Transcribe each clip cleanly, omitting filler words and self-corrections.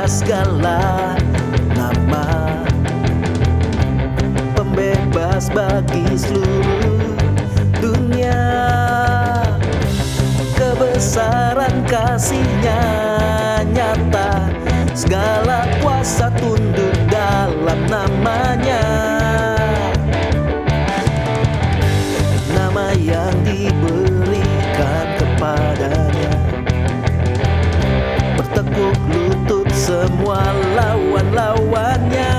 Segala nama, pembebas bagi seluruh dunia. Kebesaran kasih-Nya nyata, segala kuasa tunduk dalam nama-Nya. Nama yang diberikan kepadanya, bertekuk lutut semua lawan-lawannya.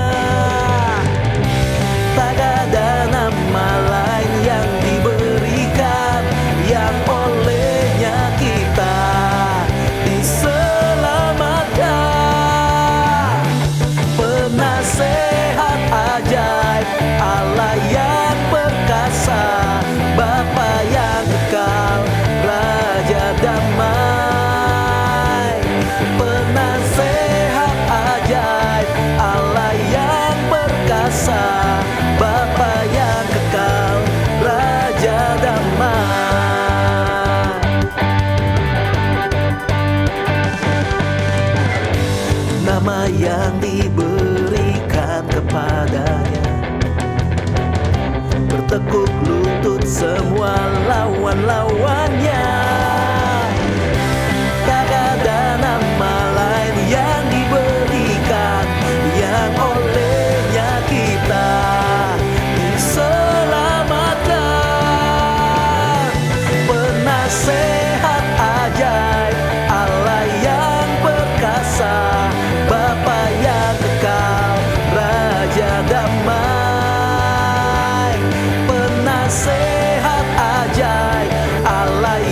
Tak ada nama lain yang diberikan, yang olehnya kita diselamatkan. Penasehat ajaib, Allah yang perkasa, Bapa yang kekal, Raja damai. Penasehat ajaib, Allah yang perkasa, Bapa yang kekal, Raja damai. Nama yang diberikan kepadanya, bertekuk lutut semua lawan-lawannya. Tak ada nama lain yang diberikan, yang olehnya kita diselamatkan. Penasehat ajaib, Allah yang perkasa, Bapa yang kekal, Raja damai. Penasehat ajaib, Allah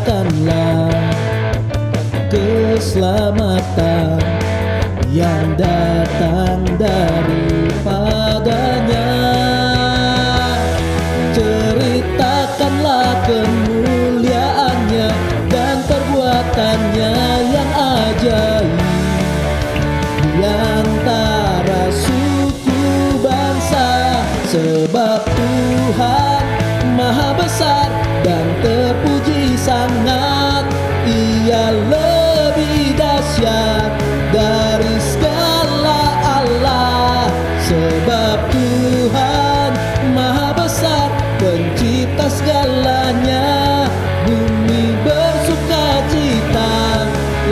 kabarkanlah keselamatan yang datang daripadanya. Ceritakanlah kemuliaannya dan perbuatannya yang ajaib di antara suku bangsa. Sebab Tuhan Maha besar dan terpuji sangat, Ia lebih dahsyat dari segala Allah. Sebab Tuhan Maha besar, pencipta segalanya. Bumi bersukacita,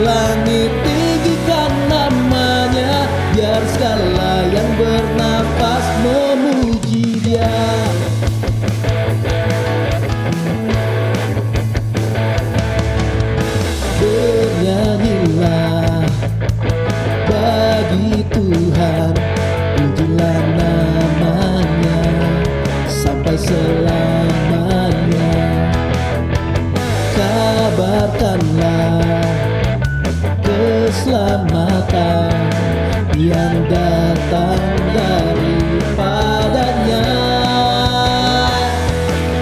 langit tinggikan namanya, biar segala yang bernafas memuji Dia. Bernyanyilah bagi Tuhan, pujilah namanya sampai selamanya. Kabarkanlah keselamatan yang datang daripadanya.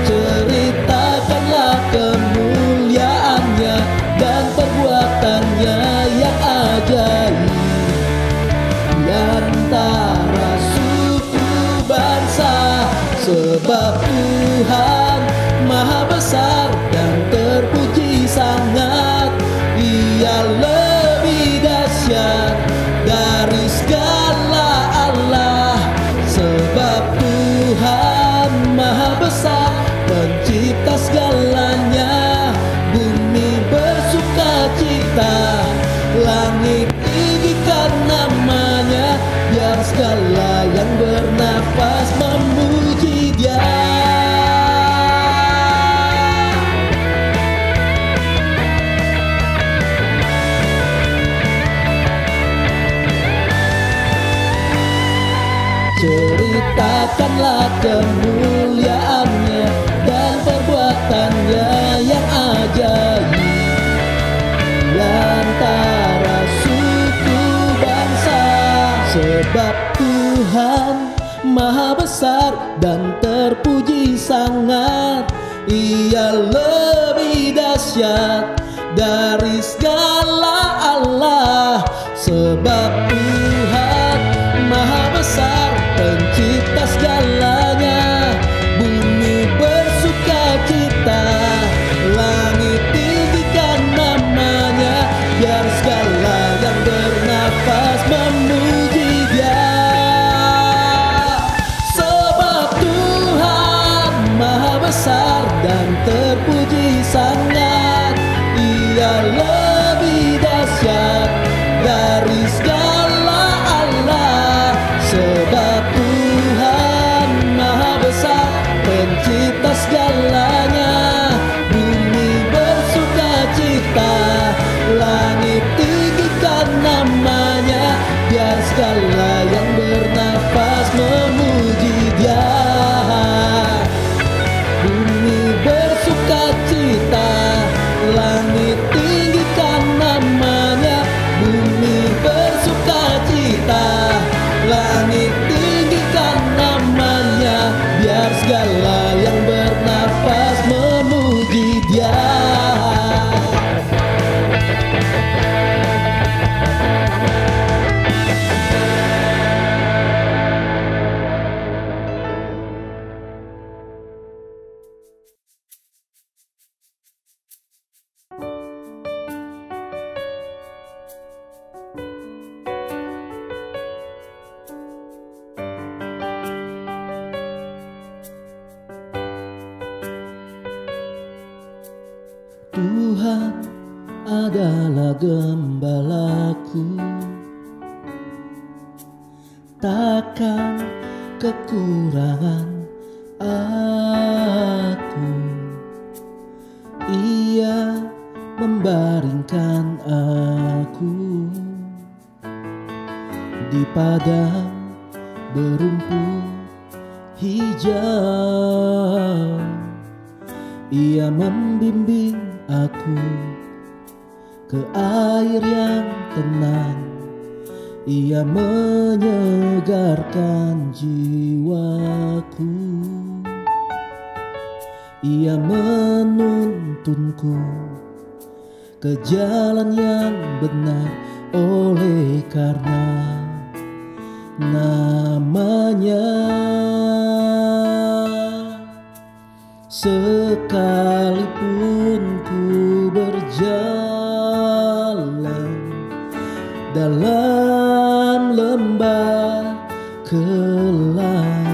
Ceritakanlah kemuliaannya dan perbuatannya yang ajaib di antara suku bangsa. Sebab Tuhan Maha besar dan terpuji sangat, Ia lebih dahsyat dari segala Allah. Sebab Tuhan Maha besar, pencipta segalanya. Bumi bersukacita, langit tinggikan namanya, biar segala yang bernafas memuji Dia. Ceritakanlah kemuliaannya dan perbuatannya yang ajaib di antara suku bangsa. Sebab Tuhan Maha besar dan terpuji sangat, Ia lebih dahsyat dari segala Allah. Sebab Tuhan Maha besar, pencipta segalanya. Bumi bersukacita, langit tinggikan namanya, biar segala yang bernafas memuji Dia. Sebab Tuhan Maha besar dan terpuji sangat, Ia lebih dahsyat dari segala Allah. Sebab Tuhan Maha besar, pencipta segalanya. Bumi bersukacita, langit tinggikan namanya, biar segala yang bernafas memuji Dia. Bumi bersukacita, langit tinggikan namanya. Bumi bersukacita, langit tinggikan namanya, biar segala yang bernafas memuji Dia. Tuhan adalah gembalaku, takkan kekurangan aku. Ia membaringkan aku di padang berumput hijau. Ia membimbing aku ke air yang tenang. Ia menyegarkan jiwaku. Ia menuntunku ke jalan yang benar, oleh karena namanya. Sekalipun ku berjalan dalam lembah kelam,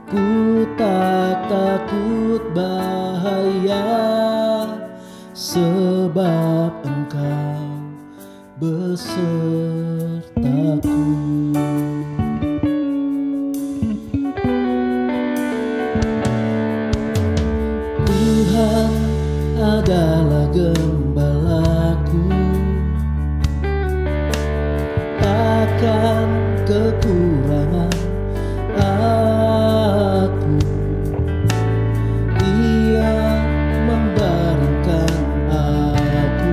ku tak takut bahaya, sebab Engkau besertaku. Tuhan adalah gembalaku, takkan kekurangan aku. Ia membaringkan aku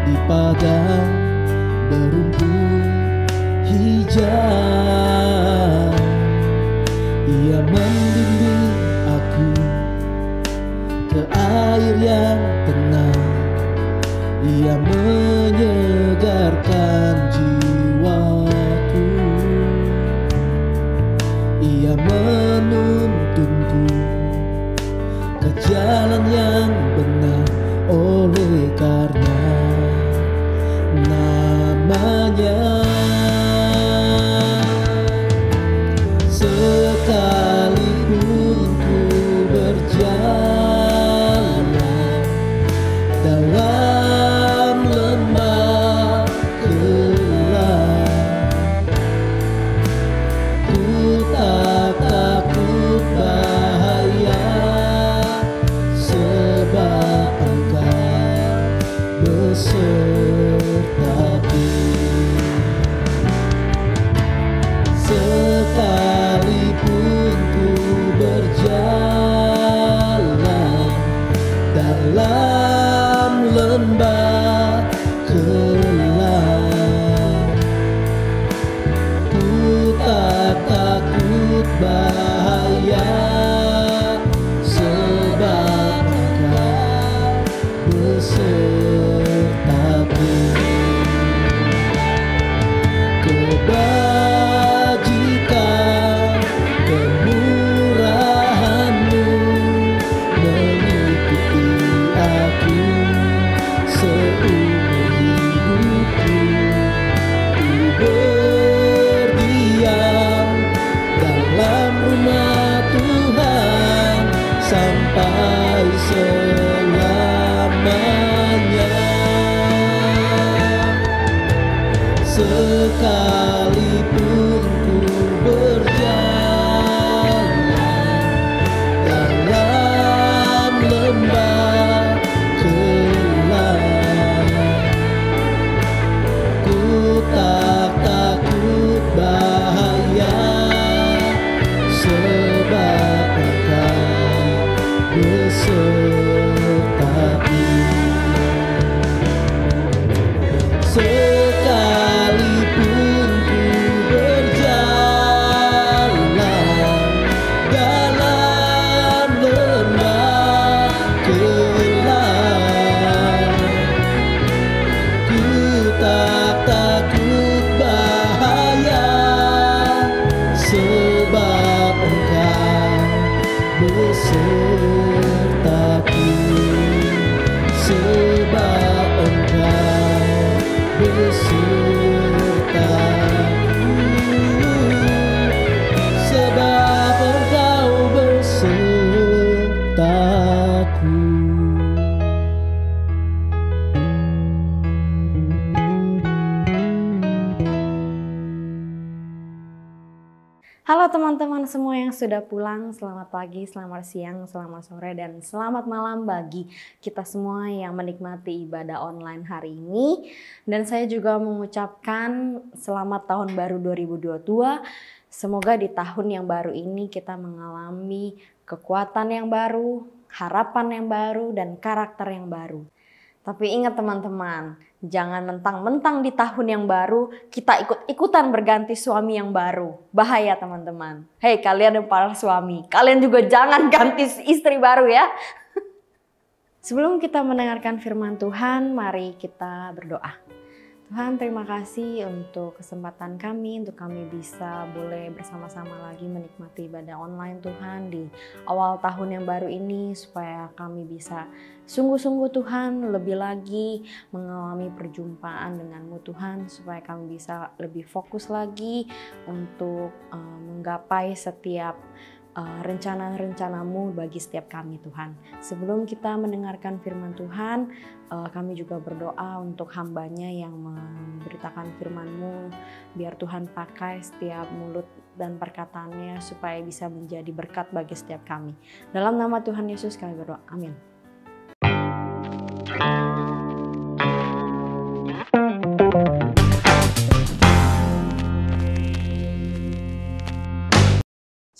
di padang berumput hijau. Ia membimbing aku ke air yang tenang. Ia menyegarkan jiwaku. Ia menuntunku ke jalan yang benar, oleh karena namanya. Sekalipun ku berjalan dalam lembah gelap, ku tak takut bahaya, sebab Engkau besertaku. Sekalipun ku berjalan dalam lembah gelap, ku tak takut bahaya, sebab Engkau besertaku. Kebajikan, kemurahan-Mu mengikuti aku seumur hidupku. Ku berdiam dalam rumah Tuhan sampai selamanya. Sekalipun ku berjalan dalam lembah gelap, ku tak takut bahaya, sebab Engkau besertaku. Sekalipun ku berjalan dalam lembah gelap, ku tak takut bahaya, sebab Engkau besertaku. Sebab Engkau besertaku. Sebab Engkau besertaku. Halo teman-teman semua yang sudah pulang, selamat pagi, selamat siang, selamat sore, dan selamat malam bagi kita semua yang menikmati ibadah online hari ini. Dan saya juga mengucapkan selamat tahun baru 2022. Semoga di tahun yang baru ini kita mengalami kekuatan yang baru, harapan yang baru, dan karakter yang baru. Tapi ingat teman-teman, jangan mentang-mentang di tahun yang baru kita ikut-ikutan berganti suami yang baru. Bahaya teman-teman. Hei kalian yang para suami, kalian juga jangan ganti istri baru ya. Sebelum kita mendengarkan firman Tuhan, mari kita berdoa. Tuhan, terima kasih untuk kesempatan kami, untuk kami bisa boleh bersama-sama lagi menikmati ibadah online Tuhan di awal tahun yang baru ini, supaya kami bisa sungguh-sungguh Tuhan lebih lagi mengalami perjumpaan dengan-Mu Tuhan, supaya kami bisa lebih fokus lagi untuk menggapai setiap rencana-rencana-Mu bagi setiap kami Tuhan. Sebelum kita mendengarkan firman Tuhan, kami juga berdoa untuk hamba-Nya yang memberitakan firman-Mu, biar Tuhan pakai setiap mulut dan perkataannya supaya bisa menjadi berkat bagi setiap kami. Dalam nama Tuhan Yesus kami berdoa, amin.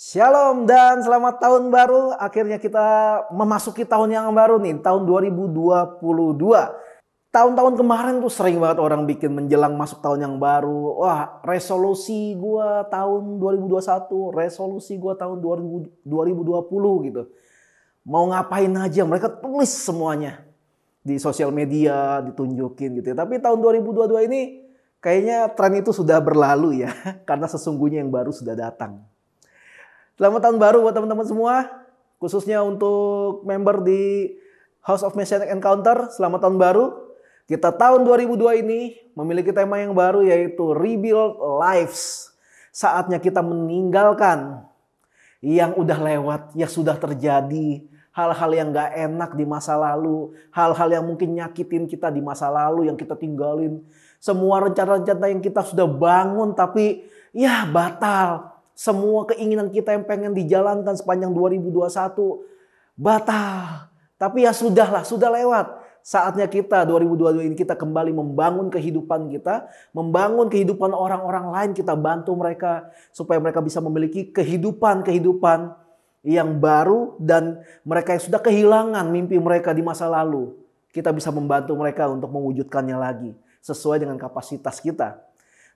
Shalom dan selamat tahun baru. Akhirnya kita memasuki tahun yang baru nih, tahun 2022. Tahun-tahun kemarin tuh sering banget orang bikin menjelang masuk tahun yang baru. Wah, resolusi gua tahun 2021, resolusi gua tahun 2020 gitu. Mau ngapain aja mereka tulis semuanya di sosial media, ditunjukin gitu ya. Tapi tahun 2022 ini kayaknya tren itu sudah berlalu ya, karena sesungguhnya yang baru sudah datang. Selamat tahun baru buat teman-teman semua, khususnya untuk member di House of Messianic Encounter. Selamat tahun baru. Kita tahun 2002 ini memiliki tema yang baru, yaitu Rebuild Lives. Saatnya kita meninggalkan yang udah lewat, yang sudah terjadi, hal-hal yang gak enak di masa lalu, hal-hal yang mungkin nyakitin kita di masa lalu yang kita tinggalin. Semua rencana-rencana yang kita sudah bangun tapi ya batal. Semua keinginan kita yang pengen dijalankan sepanjang 2021 batal. Tapi ya sudahlah, sudah lewat. Saatnya kita 2022 ini kita kembali membangun kehidupan kita, membangun kehidupan orang-orang lain, kita bantu mereka supaya mereka bisa memiliki kehidupan yang baru, dan mereka yang sudah kehilangan mimpi mereka di masa lalu, kita bisa membantu mereka untuk mewujudkannya lagi sesuai dengan kapasitas kita.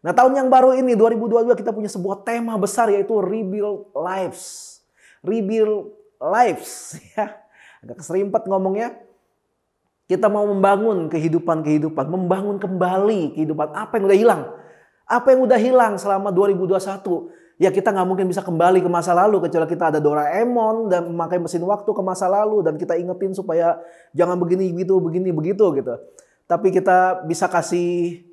Nah, tahun yang baru ini 2022 kita punya sebuah tema besar, yaitu Rebuild Lives. Rebuild Lives ya. Agak keserimpet ngomongnya. Kita mau membangun kehidupan, membangun kembali kehidupan apa yang udah hilang. Apa yang udah hilang selama 2021. Ya kita nggak mungkin bisa kembali ke masa lalu kecuali kita ada Doraemon dan memakai mesin waktu ke masa lalu dan kita ingetin supaya jangan begini begitu gitu. Tapi kita bisa kasih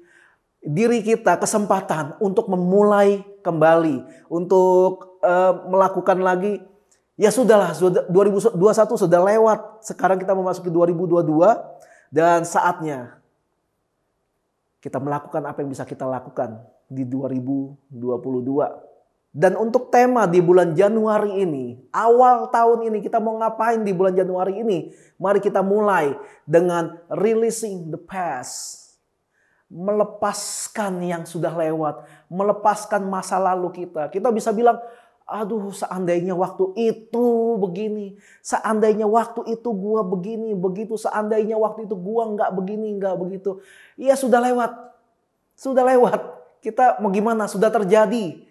diri kita kesempatan untuk memulai kembali, untuk melakukan lagi. Ya sudahlah, 2021 sudah lewat. Sekarang kita memasuki 2022 dan saatnya kita melakukan apa yang bisa kita lakukan di 2022. Dan untuk tema di bulan Januari ini, awal tahun ini kita mau ngapain di bulan Januari ini? Mari kita mulai dengan releasing the past. Melepaskan yang sudah lewat, melepaskan masa lalu kita. Kita bisa bilang, aduh seandainya waktu itu begini, seandainya waktu itu gua begini, begitu, seandainya waktu itu gua nggak begini, nggak begitu. Iya sudah lewat, kita mau gimana, sudah terjadi.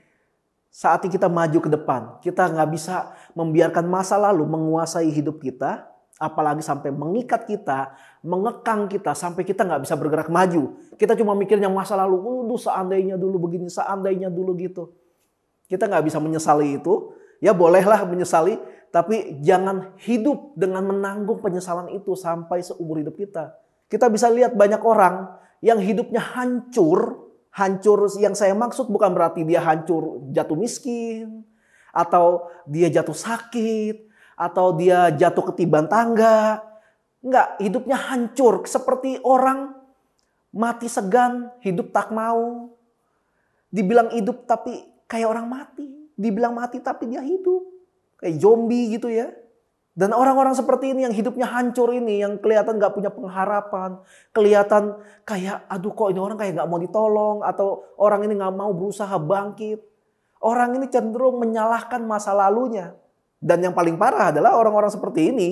Saatnya kita maju ke depan, kita nggak bisa membiarkan masa lalu menguasai hidup kita, apalagi sampai mengikat kita, mengekang kita sampai kita nggak bisa bergerak maju. Kita cuma mikir yang masa lalu, seandainya dulu begini, seandainya dulu gitu. Kita nggak bisa menyesali itu. Ya bolehlah menyesali, tapi jangan hidup dengan menanggung penyesalan itu sampai seumur hidup kita. Kita bisa lihat banyak orang yang hidupnya hancur. Hancur yang saya maksud bukan berarti dia hancur jatuh miskin, atau dia jatuh sakit, atau dia jatuh ketiban tangga. Enggak, hidupnya hancur seperti orang mati segan, hidup tak mau. Dibilang hidup tapi kayak orang mati. Dibilang mati tapi dia hidup. Kayak zombie gitu ya. Dan orang-orang seperti ini yang hidupnya hancur ini, yang kelihatan gak punya pengharapan. Kelihatan kayak, aduh kok ini orang kayak gak mau ditolong. Atau orang ini gak mau berusaha bangkit. Orang ini cenderung menyalahkan masa lalunya. Dan yang paling parah adalah orang-orang seperti ini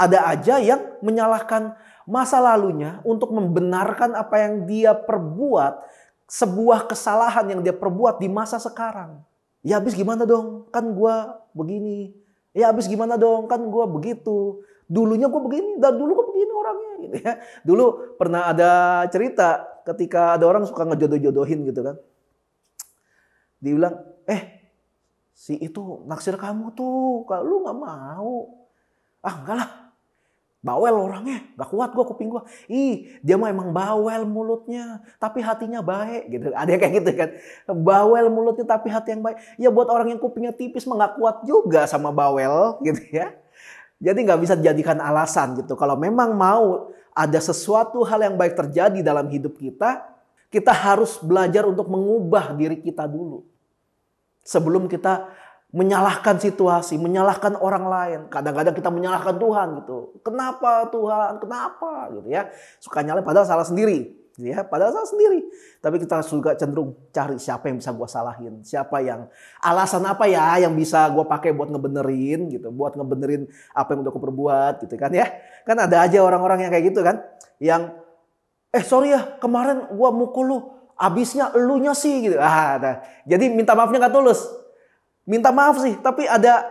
ada aja yang menyalahkan masa lalunya untuk membenarkan apa yang dia perbuat, sebuah kesalahan yang dia perbuat di masa sekarang. Ya habis gimana dong, kan gua begini. Ya habis gimana dong, kan gua begitu. Dulunya gua begini, dan dulu gua begini orangnya gitu ya. Dulu pernah ada cerita ketika ada orang suka ngejodoh-jodohin gitu kan. Dia bilang, si itu naksir kamu tuh, kalau lu gak mau. Ah enggak lah, bawel orangnya, gak kuat gua kuping gua. Dia mah emang bawel mulutnya, tapi hatinya baik gitu. Ada yang kayak gitu kan. Bawel mulutnya tapi hati yang baik. Ya buat orang yang kupingnya tipis mah gak kuat juga sama bawel gitu ya. Jadi gak bisa dijadikan alasan gitu. Kalau memang mau ada sesuatu hal yang baik terjadi dalam hidup kita harus belajar untuk mengubah diri kita dulu. Sebelum kita menyalahkan situasi, menyalahkan orang lain. Kadang-kadang kita menyalahkan Tuhan gitu. Kenapa Tuhan? Kenapa? Gitu ya. Suka nyalahin padahal salah sendiri. Gitu ya. Padahal salah sendiri. Tapi kita juga cenderung cari siapa yang bisa gue salahin. Siapa yang, alasan apa ya yang bisa gue pakai buat ngebenerin gitu. Buat ngebenerin apa yang udah gue perbuat gitu kan ya. Kan ada aja orang-orang yang kayak gitu kan. Yang, sorry ya kemarin gue mukul lu. Abisnya elunya sih gitu. Jadi minta maafnya gak tulus. Minta maaf sih, tapi ada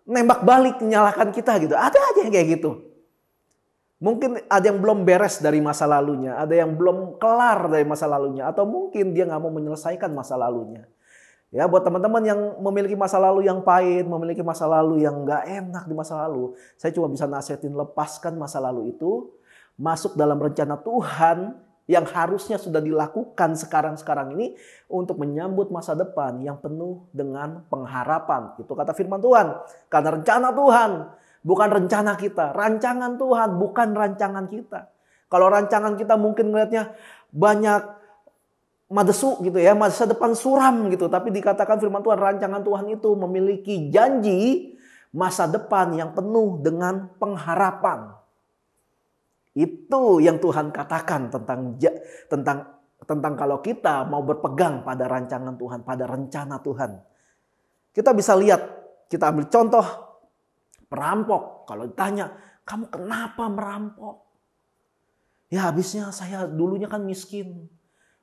nembak balik menyalahkan kita gitu. Ada aja yang kayak gitu. Mungkin ada yang belum beres dari masa lalunya. Ada yang belum kelar dari masa lalunya. Atau mungkin dia gak mau menyelesaikan masa lalunya. Ya, buat teman-teman yang memiliki masa lalu yang pahit, memiliki masa lalu yang gak enak di masa lalu. Saya cuma bisa nasihatin, lepaskan masa lalu itu. Masuk dalam rencana Tuhan yang harusnya sudah dilakukan sekarang-sekarang ini untuk menyambut masa depan yang penuh dengan pengharapan. Itu kata firman Tuhan. Karena rencana Tuhan bukan rencana kita. Rancangan Tuhan bukan rancangan kita. Kalau rancangan kita mungkin melihatnya banyak madesu gitu ya. Masa depan suram gitu. Tapi dikatakan firman Tuhan, rancangan Tuhan itu memiliki janji masa depan yang penuh dengan pengharapan. Itu yang Tuhan katakan tentang kalau kita mau berpegang pada rancangan Tuhan, pada rencana Tuhan. Kita bisa lihat, kita ambil contoh perampok. Kalau ditanya, kamu kenapa merampok? Ya habisnya saya dulunya kan miskin.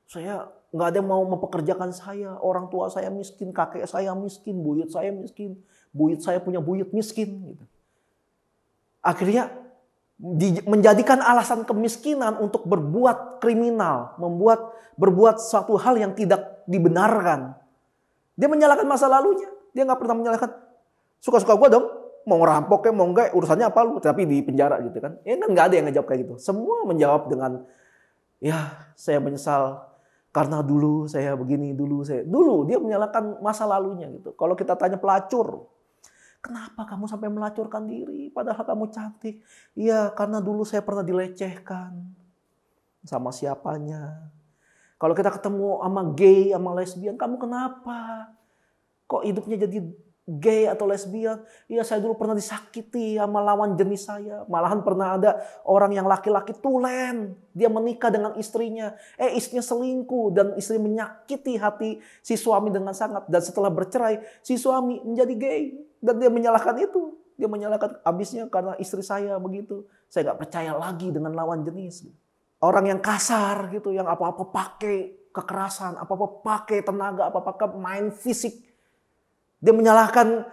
Saya nggak ada yang mau mempekerjakan saya. Orang tua saya miskin, kakek saya miskin, buyut saya miskin. Buyut saya punya buyut miskin. Gitu. Akhirnya menjadikan alasan kemiskinan untuk berbuat kriminal, berbuat suatu hal yang tidak dibenarkan. Dia menyalahkan masa lalunya. Dia nggak pernah menyalahkan, suka-suka gue dong, mau ngerampok mau enggak, urusannya apa lu, tapi di penjara gitu kan. Ya kan nggak ada yang ngejawab kayak gitu. Semua menjawab dengan, ya saya menyesal karena dulu saya begini, dulu dia menyalahkan masa lalunya gitu. Kalau kita tanya pelacur, kenapa kamu sampai melacurkan diri padahal kamu cantik? Iya, karena dulu saya pernah dilecehkan. Sama siapanya? Kalau kita ketemu sama gay, sama lesbian, kamu kenapa? Kok hidupnya jadi gay atau lesbian? Iya, saya dulu pernah disakiti sama lawan jenis saya. Malahan pernah ada orang yang laki-laki tulen. Dia menikah dengan istrinya. Istrinya selingkuh dan istri menyakiti hati si suami dengan sangat. Dan setelah bercerai, si suami menjadi gay. Dan dia menyalahkan itu. Dia menyalahkan habisnya karena istri saya begitu. Saya gak percaya lagi dengan lawan jenis. Orang yang kasar gitu. Yang apa-apa pakai kekerasan. Apa-apa pakai tenaga. Apa-apa main fisik. Dia menyalahkan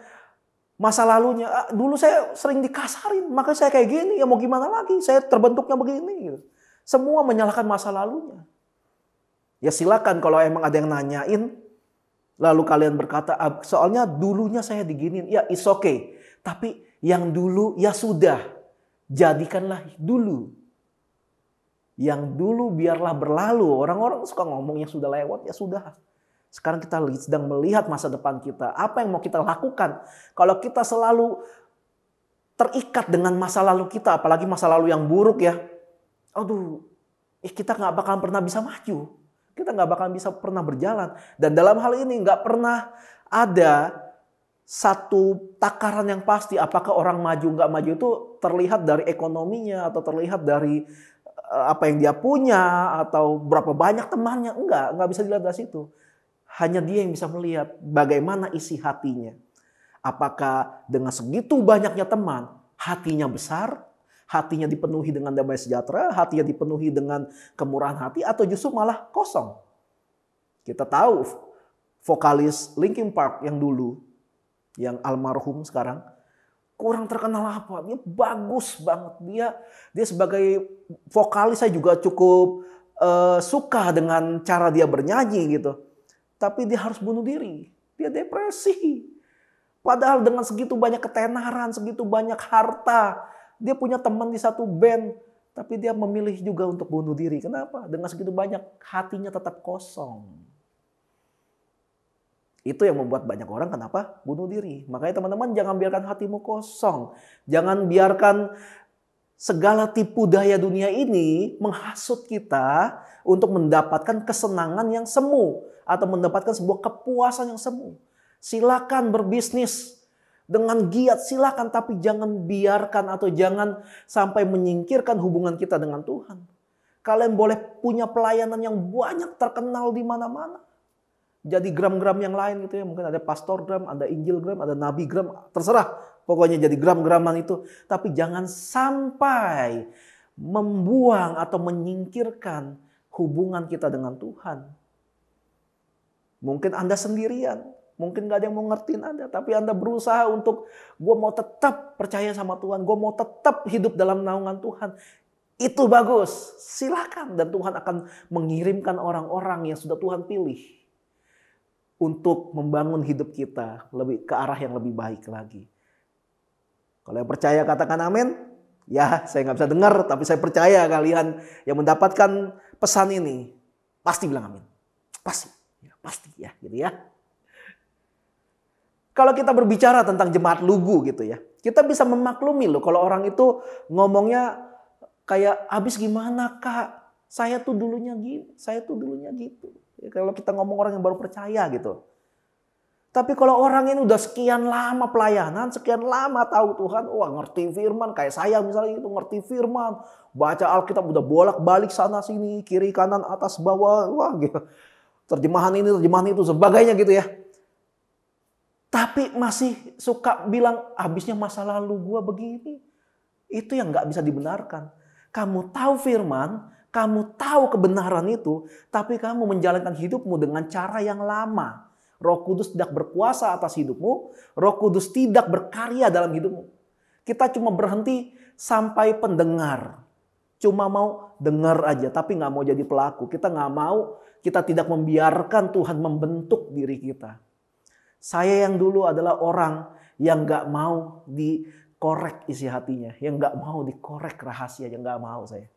masa lalunya. Dulu saya sering dikasarin. Makanya saya kayak gini. Ya mau gimana lagi. Saya terbentuknya begini. Gitu. Semua menyalahkan masa lalunya. Ya silakan kalau emang ada yang nanyain. Lalu kalian berkata, soalnya dulunya saya diginin. Ya it's okay. Tapi yang dulu ya sudah. Jadikanlah dulu. Yang dulu biarlah berlalu. Orang-orang suka ngomong yang sudah lewat. Ya sudah. Sekarang kita sedang melihat masa depan kita. Apa yang mau kita lakukan? Kalau kita selalu terikat dengan masa lalu kita. Apalagi masa lalu yang buruk ya. Aduh. Kita gak bakalan pernah bisa maju. Kita nggak bakalan bisa pernah berjalan. Dan dalam hal ini nggak pernah ada satu takaran yang pasti. Apakah orang maju nggak maju itu terlihat dari ekonominya atau terlihat dari apa yang dia punya atau berapa banyak temannya. Nggak bisa dilihat dari situ. Hanya dia yang bisa melihat bagaimana isi hatinya. Apakah dengan segitu banyaknya teman, hatinya besar, hatinya dipenuhi dengan damai sejahtera, hatinya dipenuhi dengan kemurahan hati, atau justru malah kosong? Kita tahu vokalis Linkin Park yang dulu, yang almarhum sekarang, kurang terkenal apa? Dia bagus banget. Dia sebagai vokalis saya juga cukup suka dengan cara dia bernyanyi gitu. Tapi dia harus bunuh diri. Dia depresi. Padahal dengan segitu banyak ketenaran, segitu banyak harta. Dia punya teman di satu band. Tapi dia memilih juga untuk bunuh diri. Kenapa? Dengan segitu banyak hatinya tetap kosong. Itu yang membuat banyak orang kenapa bunuh diri. Makanya teman-teman jangan biarkan hatimu kosong. Jangan biarkan segala tipu daya dunia ini menghasut kita untuk mendapatkan kesenangan yang semu. Atau mendapatkan sebuah kepuasan yang semu. Silakan berbisnis dengan giat, silakan. Tapi jangan biarkan atau jangan sampai menyingkirkan hubungan kita dengan Tuhan. Kalian boleh punya pelayanan yang banyak terkenal di mana-mana. Jadi gram-gram yang lain gitu ya. Mungkin ada pastor gram, ada injil gram, ada nabi gram. Terserah. Pokoknya jadi gram-graman itu. Tapi jangan sampai membuang atau menyingkirkan hubungan kita dengan Tuhan. Mungkin Anda sendirian. Mungkin gak ada yang mau ngertiin Anda. Tapi Anda berusaha untuk, gue mau tetap percaya sama Tuhan. Gue mau tetap hidup dalam naungan Tuhan. Itu bagus. Silakan. Dan Tuhan akan mengirimkan orang-orang yang sudah Tuhan pilih. Untuk membangun hidup kita lebih ke arah yang lebih baik lagi. Kalau yang percaya katakan amin. Ya, saya nggak bisa dengar, tapi saya percaya kalian yang mendapatkan pesan ini pasti bilang amin. Pasti ya, gitu ya. Kalau kita berbicara tentang jemaat lugu gitu ya, kita bisa memaklumi loh kalau orang itu ngomongnya kayak habis gimana kak? Saya tuh dulunya gitu. Ya, kalau kita ngomong orang yang baru percaya gitu. Tapi kalau orang ini udah sekian lama pelayanan, sekian lama tahu Tuhan, wah ngerti firman, kayak saya misalnya itu ngerti firman, baca Alkitab udah bolak-balik sana sini, kiri kanan atas bawah, wah gitu. Terjemahan ini, terjemahan itu, sebagainya gitu ya. Tapi masih suka bilang habisnya masa lalu gua begini. Itu yang nggak bisa dibenarkan. Kamu tahu firman, kamu tahu kebenaran itu, tapi kamu menjalankan hidupmu dengan cara yang lama. Roh Kudus tidak berkuasa atas hidupmu, Roh Kudus tidak berkarya dalam hidupmu. Kita cuma berhenti sampai pendengar. Cuma mau dengar aja, tapi nggak mau jadi pelaku. Kita nggak mau, kita tidak membiarkan Tuhan membentuk diri kita. Saya yang dulu adalah orang yang nggak mau dikorek isi hatinya, yang nggak mau dikorek rahasia, yang nggak mau saya.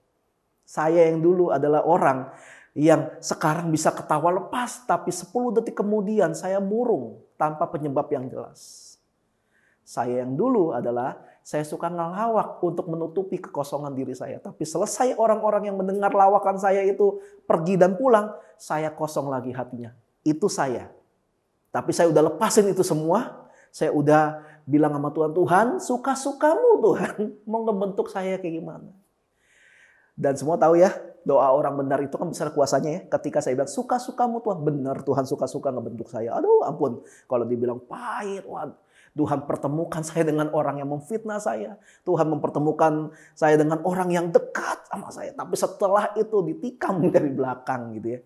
Saya yang dulu adalah orang yang sekarang bisa ketawa lepas, tapi 10 detik kemudian saya murung tanpa penyebab yang jelas. Saya yang dulu adalah saya suka ngelawak untuk menutupi kekosongan diri saya. Tapi selesai orang-orang yang mendengar lawakan saya itu pergi dan pulang, saya kosong lagi hatinya. Itu saya. Tapi saya udah lepasin itu semua. Saya udah bilang sama Tuhan, Tuhan suka-sukamu Tuhan. Mau ngebentuk saya kayak gimana. Dan semua tahu ya, doa orang benar itu kan besar kuasanya ya. Ketika saya bilang suka-sukamu Tuhan, benar Tuhan suka-suka ngebentuk saya. Aduh ampun, kalau dibilang pahit, wah, Tuhan pertemukan saya dengan orang yang memfitnah saya. Tuhan mempertemukan saya dengan orang yang dekat sama saya. Tapi setelah itu ditikam dari belakang gitu ya.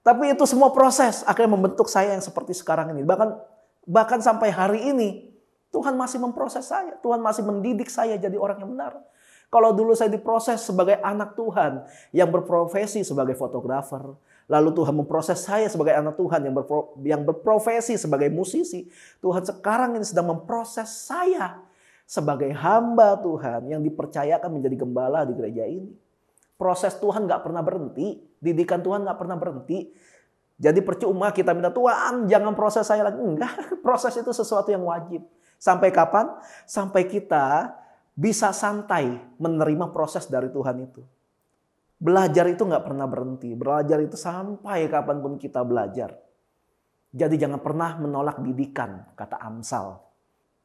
Tapi itu semua proses akhirnya membentuk saya yang seperti sekarang ini. Bahkan sampai hari ini Tuhan masih memproses saya. Tuhan masih mendidik saya jadi orang yang benar. Kalau dulu saya diproses sebagai anak Tuhan yang berprofesi sebagai fotografer. Lalu Tuhan memproses saya sebagai anak Tuhan yang berprofesi sebagai musisi. Tuhan sekarang ini sedang memproses saya sebagai hamba Tuhan yang dipercayakan menjadi gembala di gereja ini. Proses Tuhan gak pernah berhenti. Didikan Tuhan gak pernah berhenti. Jadi percuma kita minta Tuhan jangan proses saya lagi. Enggak, proses itu sesuatu yang wajib. Sampai kapan? Sampai kita bisa santai menerima proses dari Tuhan itu. Belajar itu gak pernah berhenti. Belajar itu sampai kapanpun kita belajar. Jadi jangan pernah menolak didikan, kata Amsal.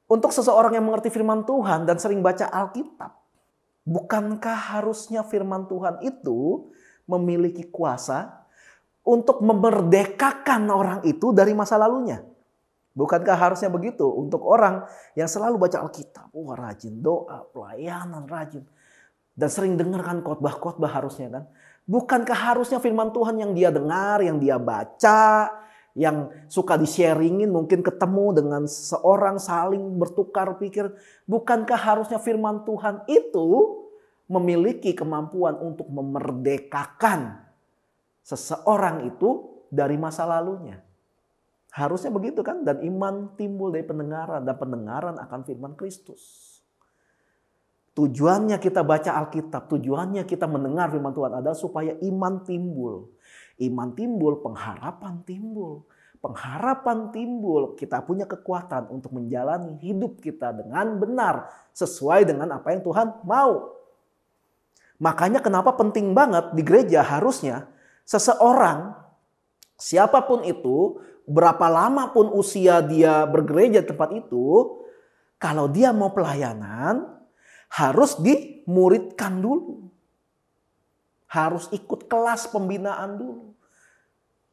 Untuk seseorang yang mengerti firman Tuhan dan sering baca Alkitab, bukankah harusnya firman Tuhan itu memiliki kuasa untuk memerdekakan orang itu dari masa lalunya? Bukankah harusnya begitu untuk orang yang selalu baca Alkitab? Wah, rajin doa, pelayanan, rajin. Dan sering dengarkan khotbah-khotbah harusnya kan. Bukankah harusnya firman Tuhan yang dia dengar, yang dia baca, yang suka di-sharingin, mungkin ketemu dengan seseorang saling bertukar pikir. Bukankah harusnya firman Tuhan itu memiliki kemampuan untuk memerdekakan seseorang itu dari masa lalunya? Harusnya begitu kan? Dan iman timbul dari pendengaran, dan pendengaran akan firman Kristus. Tujuannya kita baca Alkitab, tujuannya kita mendengar firman Tuhan adalah supaya iman timbul. Iman timbul, pengharapan timbul. Pengharapan timbul, kita punya kekuatan untuk menjalani hidup kita dengan benar. Sesuai dengan apa yang Tuhan mau. Makanya kenapa penting banget di gereja harusnya seseorang, siapapun itu, berapa lama pun usia dia bergereja tempat itu, kalau dia mau pelayanan, harus dimuridkan dulu. Harus ikut kelas pembinaan dulu.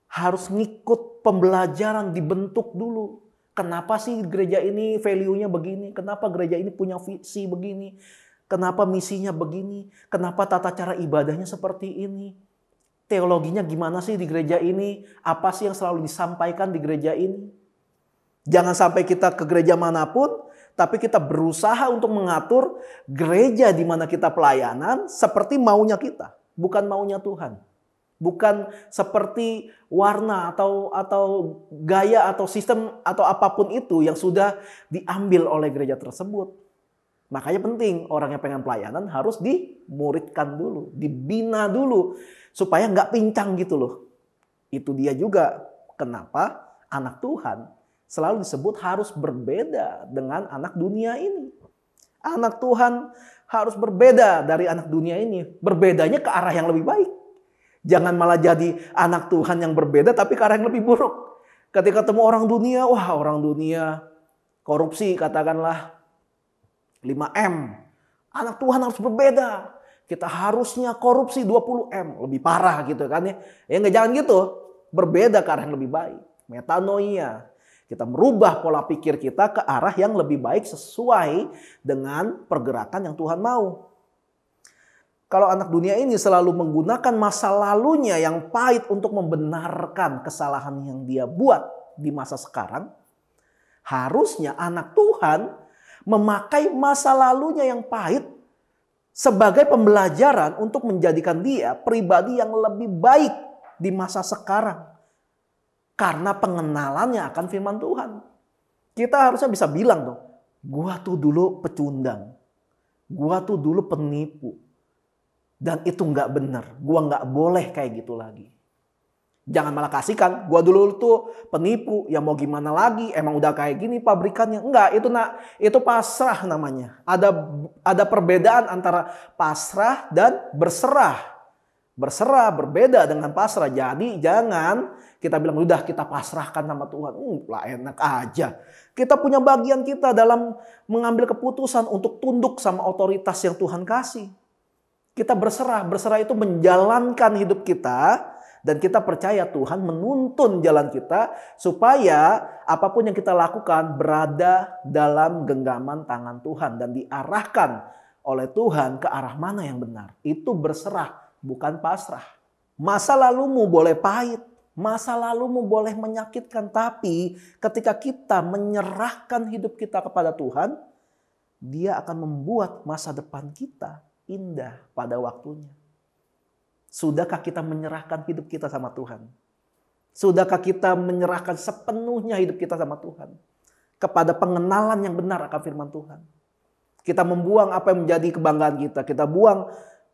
Harus ngikut pembelajaran, dibentuk dulu. Kenapa sih gereja ini value-nya begini? Kenapa gereja ini punya visi begini? Kenapa misinya begini? Kenapa tata cara ibadahnya seperti ini? Teologinya gimana sih di gereja ini? Apa sih yang selalu disampaikan di gereja ini? Jangan sampai kita ke gereja manapun, tapi kita berusaha untuk mengatur gereja di mana kita pelayanan seperti maunya kita, bukan maunya Tuhan. Bukan seperti warna atau gaya atau sistem atau apapun itu yang sudah diambil oleh gereja tersebut. Makanya penting orang yang pengen pelayanan harus dimuridkan dulu, dibina dulu supaya nggak pincang gitu loh. Itu dia juga kenapa anak Tuhan selalu disebut harus berbeda dengan anak dunia ini. Anak Tuhan harus berbeda dari anak dunia ini. Berbedanya ke arah yang lebih baik. Jangan malah jadi anak Tuhan yang berbeda tapi ke arah yang lebih buruk. Ketika ketemu orang dunia, wah orang dunia korupsi katakanlah 5M. Anak Tuhan harus berbeda. Kita harusnya korupsi 20M. Lebih parah gitu kan ya. Ya nggak, jangan gitu. Berbeda ke arah yang lebih baik. Metanoia. Kita merubah pola pikir kita ke arah yang lebih baik sesuai dengan pergerakan yang Tuhan mau. Kalau anak dunia ini selalu menggunakan masa lalunya yang pahit untuk membenarkan kesalahan yang dia buat di masa sekarang, harusnya anak Tuhan memakai masa lalunya yang pahit sebagai pembelajaran untuk menjadikan dia pribadi yang lebih baik di masa sekarang. Karena pengenalannya akan firman Tuhan. Kita harusnya bisa bilang dong, gua tuh dulu pecundang. Gua tuh dulu penipu. Dan itu nggak benar. Gua nggak boleh kayak gitu lagi. Jangan malah kasihkan, gua dulu tuh penipu. Ya mau gimana lagi, emang udah kayak gini pabrikannya. Enggak, itu pasrah namanya. Ada perbedaan antara pasrah dan berserah. Berserah berbeda dengan pasrah. Jadi jangan kita bilang udah kita pasrahkan sama Tuhan. Lah enak aja. Kita punya bagian kita dalam mengambil keputusan untuk tunduk sama otoritas yang Tuhan kasih. Kita berserah. Berserah itu menjalankan hidup kita. Dan kita percaya Tuhan menuntun jalan kita. Supaya apapun yang kita lakukan berada dalam genggaman tangan Tuhan. Dan diarahkan oleh Tuhan ke arah mana yang benar. Itu berserah. Bukan pasrah. Masa lalumu boleh pahit. Masa lalumu boleh menyakitkan. Tapi ketika kita menyerahkan hidup kita kepada Tuhan, Dia akan membuat masa depan kita indah pada waktunya. Sudahkah kita menyerahkan hidup kita sama Tuhan? Sudahkah kita menyerahkan sepenuhnya hidup kita sama Tuhan? Kepada pengenalan yang benar akan firman Tuhan. Kita membuang apa yang menjadi kebanggaan kita. Kita buang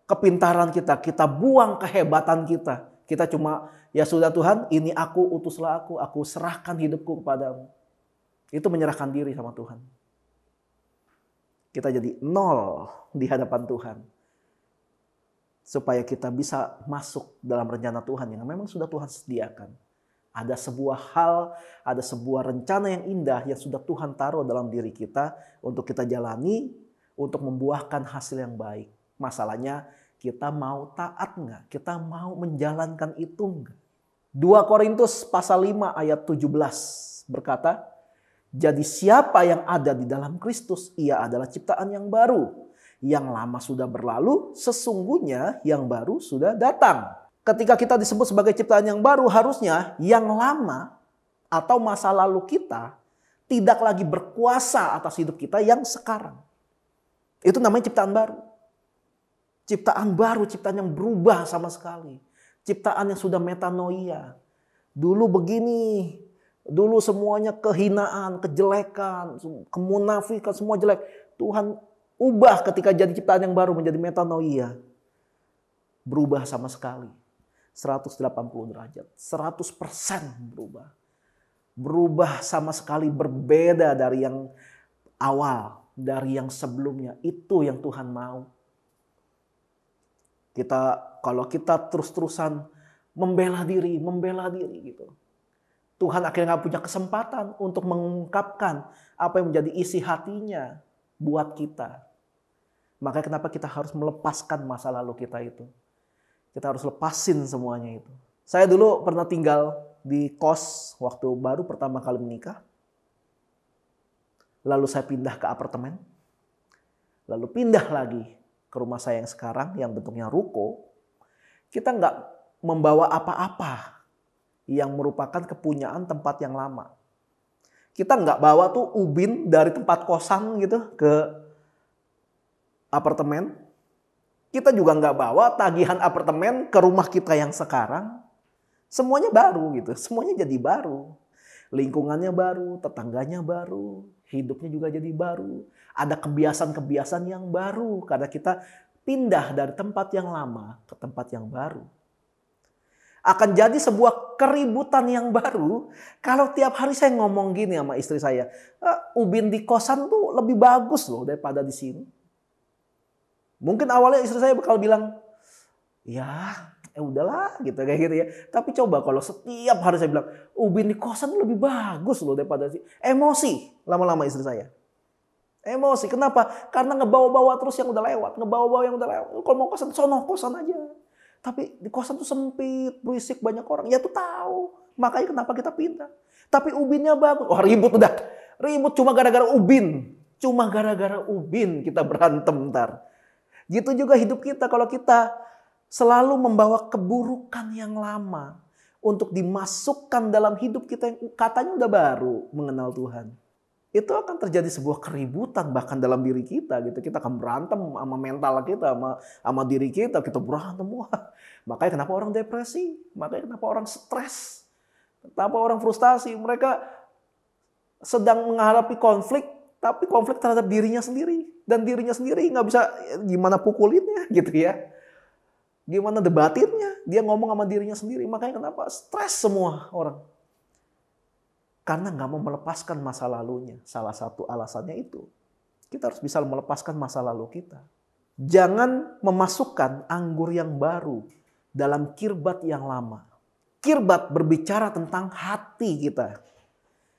kepintaran kita, kita buang kehebatan kita. Kita cuma, ya sudah Tuhan, ini aku, utuslah aku serahkan hidupku kepadamu. Itu menyerahkan diri sama Tuhan. Kita jadi nol di hadapan Tuhan. Supaya kita bisa masuk dalam rencana Tuhan yang memang sudah Tuhan sediakan. Ada sebuah hal, ada sebuah rencana yang indah yang sudah Tuhan taruh dalam diri kita untuk kita jalani, untuk membuahkan hasil yang baik. Masalahnya kita mau taat nggak? Kita mau menjalankan itu nggak? 2 Korintus pasal 5 ayat 17 berkata, Jadi siapa yang ada di dalam Kristus, ia adalah ciptaan yang baru. Yang lama sudah berlalu, sesungguhnya yang baru sudah datang. Ketika kita disebut sebagai ciptaan yang baru, harusnya yang lama atau masa lalu kita tidak lagi berkuasa atas hidup kita yang sekarang. Itu namanya ciptaan baru. Ciptaan baru, ciptaan yang berubah sama sekali. Ciptaan yang sudah metanoia. Dulu begini, dulu semuanya kehinaan, kejelekan, kemunafikan, semua jelek. Tuhan ubah ketika jadi ciptaan yang baru menjadi metanoia. Berubah sama sekali. 180 derajat, 100% berubah. Berubah sama sekali, berbeda dari yang awal, dari yang sebelumnya. Itu yang Tuhan mau. Kalau kita terus-terusan membela diri gitu. Tuhan akhirnya gak punya kesempatan untuk mengungkapkan apa yang menjadi isi hatinya buat kita. Makanya kenapa kita harus melepaskan masa lalu kita itu. Kita harus lepasin semuanya itu. Saya dulu pernah tinggal di kos waktu baru pertama kali menikah. Lalu saya pindah ke apartemen. Lalu pindah lagi ke rumah saya yang sekarang yang bentuknya ruko. Kita nggak membawa apa-apa yang merupakan kepunyaan tempat yang lama. Kita nggak bawa tuh ubin dari tempat kosan gitu ke apartemen. Kita juga nggak bawa tagihan apartemen ke rumah kita yang sekarang. Semuanya baru gitu, semuanya jadi baru. Lingkungannya baru, tetangganya baru, hidupnya juga jadi baru. Ada kebiasaan-kebiasaan yang baru karena kita pindah dari tempat yang lama ke tempat yang baru. Akan jadi sebuah keributan yang baru kalau tiap hari saya ngomong gini sama istri saya. Ubin di kosan tuh lebih bagus loh daripada di sini. Mungkin awalnya istri saya bakal bilang, ya udahlah gitu kayak gitu ya. Tapi coba kalau setiap hari saya bilang, ubin di kosan tuh lebih bagus loh daripada di sini. Emosi lama-lama istri saya. Emosi, kenapa? Karena ngebawa-bawa terus yang udah lewat. Ngebawa-bawa yang udah lewat. Kalau mau kosan, sono kosan aja. Tapi di kosan tuh sempit, berisik banyak orang. Ya tuh tahu. Makanya kenapa kita pindah. Tapi ubinnya bagus. Wah ribut udah. Ribut cuma gara-gara ubin. Cuma gara-gara ubin kita berantem ntar. Gitu juga hidup kita. Kalau kita selalu membawa keburukan yang lama. Untuk dimasukkan dalam hidup kita yang katanya udah baru mengenal Tuhan. Itu akan terjadi sebuah keributan bahkan dalam diri kita gitu. Kita akan berantem sama mental kita, sama diri kita berantem. Wah. Makanya kenapa orang depresi, makanya kenapa orang stres, kenapa orang frustasi. Mereka sedang menghadapi konflik, tapi konflik terhadap dirinya sendiri. Dan dirinya sendiri nggak bisa gimana pukulinnya gitu ya. Gimana debatinnya, dia ngomong sama dirinya sendiri. Makanya kenapa stres semua orang. Karena nggak mau melepaskan masa lalunya. Salah satu alasannya itu. Kita harus bisa melepaskan masa lalu kita. Jangan memasukkan anggur yang baru dalam kirbat yang lama. Kirbat berbicara tentang hati kita.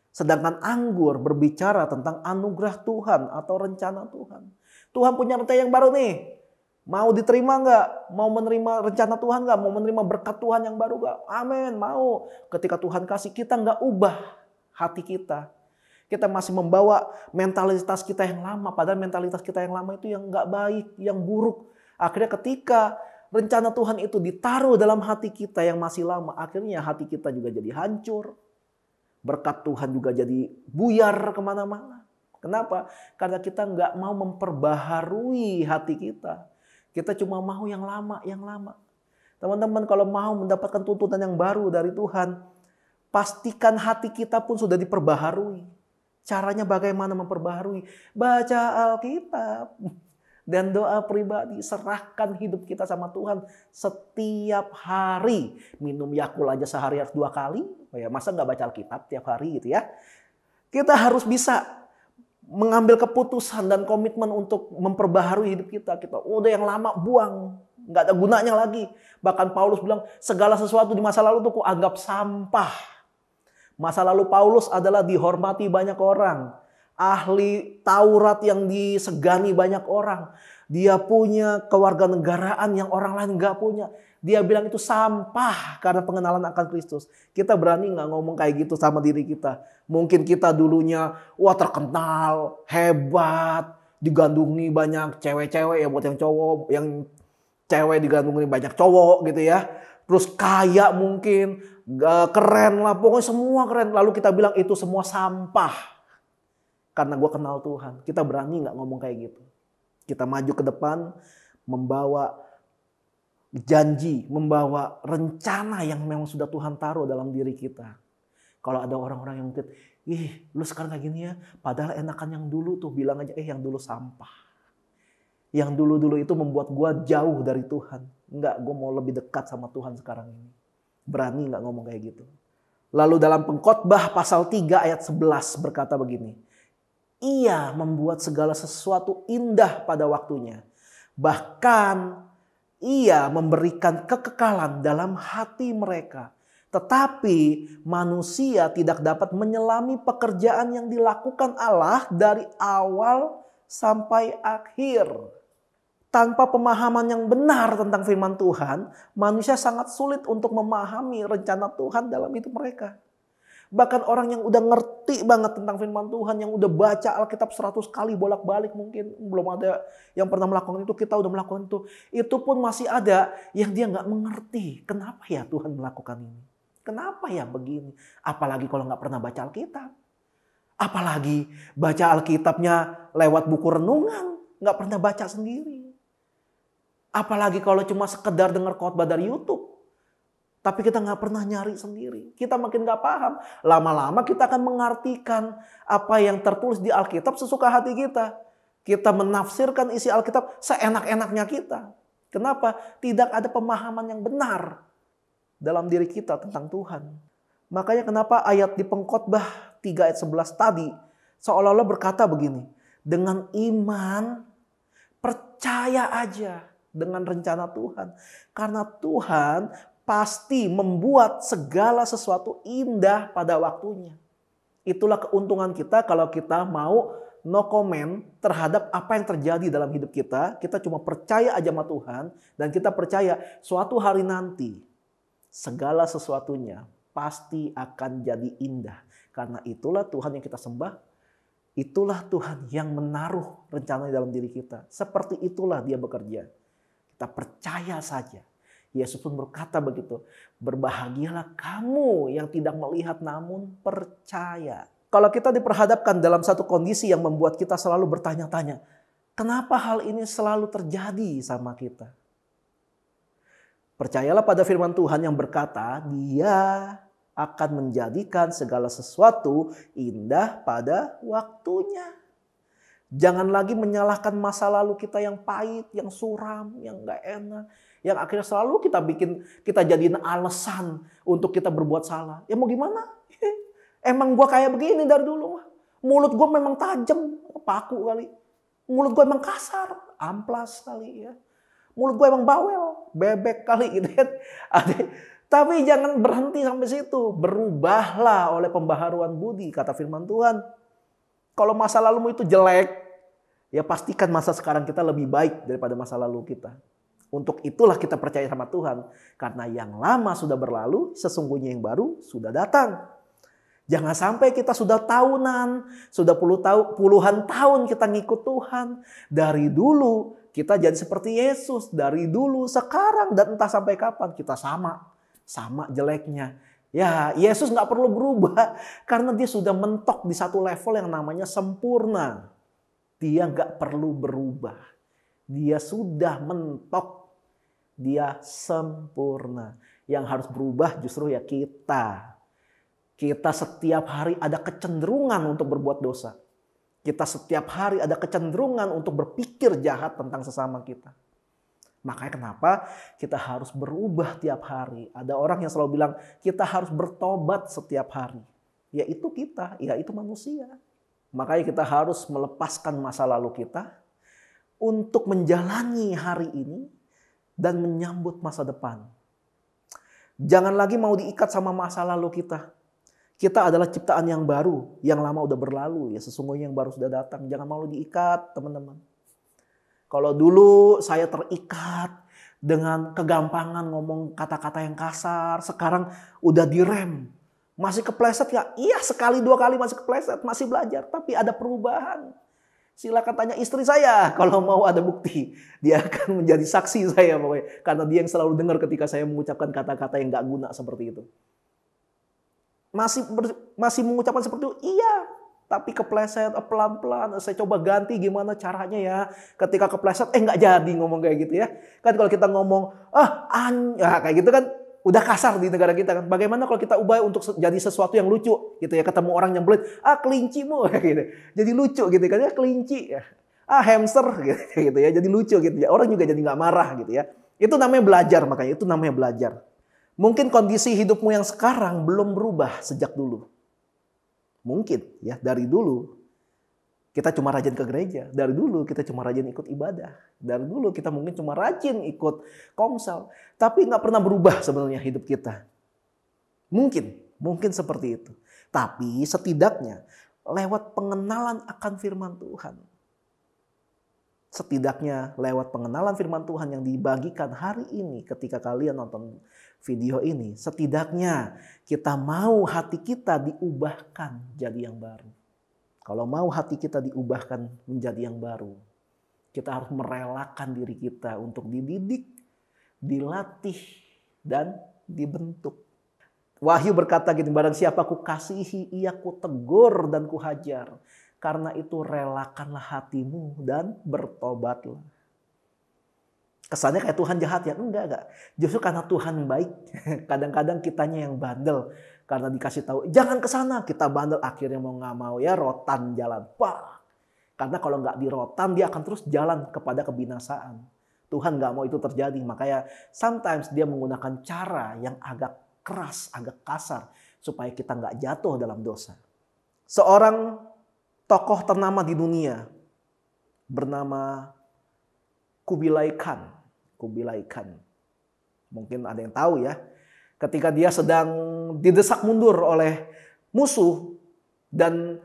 Sedangkan anggur berbicara tentang anugerah Tuhan atau rencana Tuhan. Tuhan punya rencana yang baru nih. Mau diterima nggak? Mau menerima rencana Tuhan nggak? Mau menerima berkat Tuhan yang baru nggak? Amin, mau. Ketika Tuhan kasih, kita nggak ubah hati kita. Kita masih membawa mentalitas kita yang lama. Padahal mentalitas kita yang lama itu yang nggak baik, yang buruk. Akhirnya ketika rencana Tuhan itu ditaruh dalam hati kita yang masih lama. Akhirnya hati kita juga jadi hancur. Berkat Tuhan juga jadi buyar kemana-mana. Kenapa? Karena kita nggak mau memperbaharui hati kita. Kita cuma mau yang lama, yang lama. Teman-teman kalau mau mendapatkan tuntunan yang baru dari Tuhan, pastikan hati kita pun sudah diperbaharui. Caranya bagaimana memperbaharui? Baca Alkitab dan doa pribadi. Serahkan hidup kita sama Tuhan setiap hari. Minum Yakul aja sehari harus 2 kali. Oh ya, masa nggak baca Alkitab tiap hari gitu ya? Kita harus bisa mengambil keputusan dan komitmen untuk memperbaharui hidup kita. Kita udah yang lama buang. Nggak ada gunanya lagi. Bahkan Paulus bilang segala sesuatu di masa lalu tuh ku anggap sampah. Masa lalu Paulus adalah dihormati banyak orang. Ahli Taurat yang disegani banyak orang. Dia punya kewarganegaraan yang orang lain nggak punya. Dia bilang itu sampah karena pengenalan akan Kristus. Kita berani nggak ngomong kayak gitu sama diri kita? Mungkin kita dulunya wah terkenal, hebat, digandungi banyak cewek-cewek ya buat yang cowok, yang cewek digandungi banyak cowok gitu ya. Terus kaya mungkin, keren lah, pokoknya semua keren. Lalu kita bilang itu semua sampah karena gue kenal Tuhan. Kita berani nggak ngomong kayak gitu? Kita maju ke depan, membawa janji, membawa rencana yang memang sudah Tuhan taruh dalam diri kita. Kalau ada orang-orang yang mungkin, lu sekarang kayak gini ya, padahal enakan yang dulu tuh, bilang aja, yang dulu sampah. Yang dulu-dulu itu membuat gue jauh dari Tuhan. Enggak, gue mau lebih dekat sama Tuhan sekarang ini. Berani nggak ngomong kayak gitu. Lalu dalam Pengkhotbah pasal 3 ayat 11 berkata begini. Ia membuat segala sesuatu indah pada waktunya. Bahkan Ia memberikan kekekalan dalam hati mereka. Tetapi manusia tidak dapat menyelami pekerjaan yang dilakukan Allah dari awal sampai akhir. Tanpa pemahaman yang benar tentang firman Tuhan, manusia sangat sulit untuk memahami rencana Tuhan dalam hidup mereka. Bahkan orang yang udah ngerti banget tentang firman Tuhan, yang udah baca Alkitab 100 kali bolak-balik mungkin. Belum ada yang pernah melakukan itu, kita udah melakukan itu. Itu pun masih ada yang dia nggak mengerti. Kenapa ya Tuhan melakukan ini? Kenapa ya begini? Apalagi kalau nggak pernah baca Alkitab. Apalagi baca Alkitabnya lewat buku renungan. Nggak pernah baca sendiri. Apalagi kalau cuma sekedar dengar khotbah dari YouTube. Tapi kita nggak pernah nyari sendiri. Kita makin nggak paham. Lama-lama kita akan mengartikan apa yang tertulis di Alkitab sesuka hati kita. Kita menafsirkan isi Alkitab seenak-enaknya kita. Kenapa? Tidak ada pemahaman yang benar dalam diri kita tentang Tuhan. Makanya kenapa ayat di Pengkhotbah 3 ayat 11 tadi seolah-olah berkata begini. Dengan iman percaya aja dengan rencana Tuhan. Karena Tuhan pasti membuat segala sesuatu indah pada waktunya. Itulah keuntungan kita kalau kita mau no comment terhadap apa yang terjadi dalam hidup kita. Kita cuma percaya aja sama Tuhan. Dan kita percaya suatu hari nanti segala sesuatunya pasti akan jadi indah. Karena itulah Tuhan yang kita sembah. Itulah Tuhan yang menaruh rencana dalam diri kita. Seperti itulah dia bekerja. Kita percaya saja. Yesus pun berkata begitu, berbahagialah kamu yang tidak melihat namun percaya. Kalau kita diperhadapkan dalam satu kondisi yang membuat kita selalu bertanya-tanya, kenapa hal ini selalu terjadi sama kita? Percayalah pada firman Tuhan yang berkata, Dia akan menjadikan segala sesuatu indah pada waktunya. Jangan lagi menyalahkan masa lalu kita yang pahit, yang suram, yang gak enak. Yang akhirnya selalu kita jadiin alasan untuk kita berbuat salah. Ya mau gimana? Emang gue kayak begini dari dulu. Mulut gue memang tajam, paku kali. Mulut gue emang kasar, amplas kali ya. Mulut gue emang bawel, bebek kali gitu kan. Tapi jangan berhenti sampai situ. Berubahlah oleh pembaharuan budi, kata firman Tuhan. Kalau masa lalumu itu jelek, ya pastikan masa sekarang kita lebih baik daripada masa lalu kita. Untuk itulah kita percaya sama Tuhan. Karena yang lama sudah berlalu, sesungguhnya yang baru sudah datang. Jangan sampai kita sudah tahunan, sudah puluhan tahun kita ngikut Tuhan. Dari dulu kita jadi seperti Yesus. Dari dulu, sekarang, dan entah sampai kapan kita sama jeleknya. Ya, Yesus nggak perlu berubah. Karena dia sudah mentok di satu level yang namanya sempurna. Dia nggak perlu berubah. Dia sudah mentok. Dia sempurna. Yang harus berubah justru ya kita. Kita setiap hari ada kecenderungan untuk berbuat dosa. Kita setiap hari ada kecenderungan untuk berpikir jahat tentang sesama kita. Makanya kenapa kita harus berubah tiap hari. Ada orang yang selalu bilang kita harus bertobat setiap hari. Yaitu kita, yaitu manusia. Makanya kita harus melepaskan masa lalu kita untuk menjalani hari ini dan menyambut masa depan. Jangan lagi mau diikat sama masa lalu kita. Kita adalah ciptaan yang baru, yang lama udah berlalu. Ya sesungguhnya yang baru sudah datang. Jangan mau diikat, teman-teman. Kalau dulu saya terikat dengan kegampangan ngomong kata-kata yang kasar, sekarang udah direm. Masih kepleset ya? Iya, sekali dua kali masih kepleset, masih belajar, tapi ada perubahan. Silakan tanya istri saya kalau mau ada bukti. Dia akan menjadi saksi saya pokoknya. Karena dia yang selalu dengar ketika saya mengucapkan kata-kata yang gak guna seperti itu. Masih mengucapkan seperti itu? Iya. Tapi kepleset pelan-pelan. Saya coba ganti gimana caranya ya. Ketika kepleset, gak jadi ngomong kayak gitu ya. Kan kalau kita ngomong, kayak gitu kan udah kasar di negara kita kan. Bagaimana kalau kita ubah untuk jadi sesuatu yang lucu gitu ya. Ketemu orang yang belit, kelincimu gitu. Jadi lucu gitu kan ya, kelinci ya. Hamster gitu ya. Jadi lucu gitu ya. Orang juga jadi nggak marah gitu ya. Itu namanya belajar, makanya itu namanya belajar. Mungkin kondisi hidupmu yang sekarang belum berubah sejak dulu. Mungkin ya dari dulu kita cuma rajin ke gereja. Dari dulu kita cuma rajin ikut ibadah. Dari dulu kita mungkin cuma rajin ikut komsel. Tapi nggak pernah berubah sebenarnya hidup kita. Mungkin seperti itu. Tapi setidaknya lewat pengenalan akan firman Tuhan. Setidaknya lewat pengenalan firman Tuhan yang dibagikan hari ini ketika kalian nonton video ini. Setidaknya kita mau hati kita diubahkan jadi yang baru. Kalau mau hati kita diubahkan menjadi yang baru, kita harus merelakan diri kita untuk dididik, dilatih, dan dibentuk. Wahyu berkata gini, barang siapa ku kasihi, ia ku tegur dan ku hajar. Karena itu relakanlah hatimu dan bertobatlah. Kesannya kayak Tuhan jahat ya? Enggak. Justru karena Tuhan baik. Kadang-kadang kitanya yang bandel. Karena dikasih tahu, jangan ke sana, kita bandel, akhirnya mau nggak mau ya rotan jalan. Karena kalau nggak di rotan, dia akan terus jalan kepada kebinasaan. Tuhan nggak mau itu terjadi, makanya sometimes dia menggunakan cara yang agak keras, agak kasar, supaya kita nggak jatuh dalam dosa. Seorang tokoh ternama di dunia bernama Kubilai Khan. Mungkin ada yang tahu ya. Ketika dia sedang didesak mundur oleh musuh dan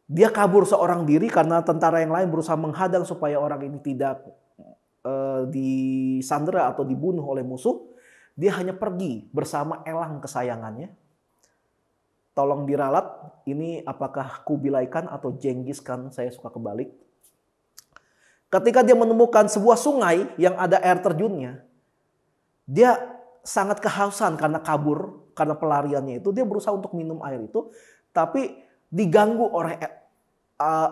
dia kabur seorang diri karena tentara yang lain berusaha menghadang supaya orang ini tidak disandera atau dibunuh oleh musuh, dia hanya pergi bersama elang kesayangannya. Tolong diralat, ini apakah Kubilai Khan atau Genghis Khan, saya suka kebalik. Ketika dia menemukan sebuah sungai yang ada air terjunnya, dia sangat kehausan karena kabur, karena pelariannya itu. Dia berusaha untuk minum air itu, tapi diganggu oleh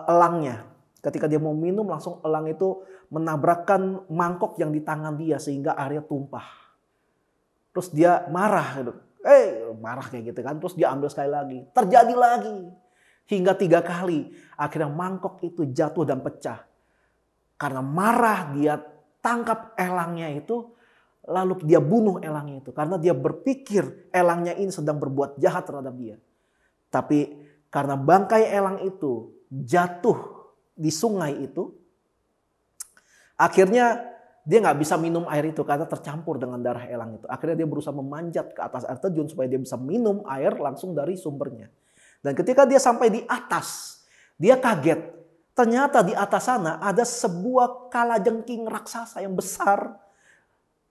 elangnya. Ketika dia mau minum, langsung elang itu menabrakkan mangkok yang di tangan dia sehingga airnya tumpah. Terus dia marah gitu. Marah kayak gitu kan. Terus dia ambil sekali lagi. Terjadi lagi. Hingga 3 kali. Akhirnya mangkok itu jatuh dan pecah. Karena marah dia tangkap elangnya itu. Lalu dia bunuh elangnya itu. Karena dia berpikir elangnya ini sedang berbuat jahat terhadap dia. Tapi karena bangkai elang itu jatuh di sungai itu. Akhirnya dia nggak bisa minum air itu karena tercampur dengan darah elang itu. Akhirnya dia berusaha memanjat ke atas air terjun supaya dia bisa minum air langsung dari sumbernya. Dan ketika dia sampai di atas, dia kaget. Ternyata di atas sana ada sebuah kalajengking raksasa yang besar.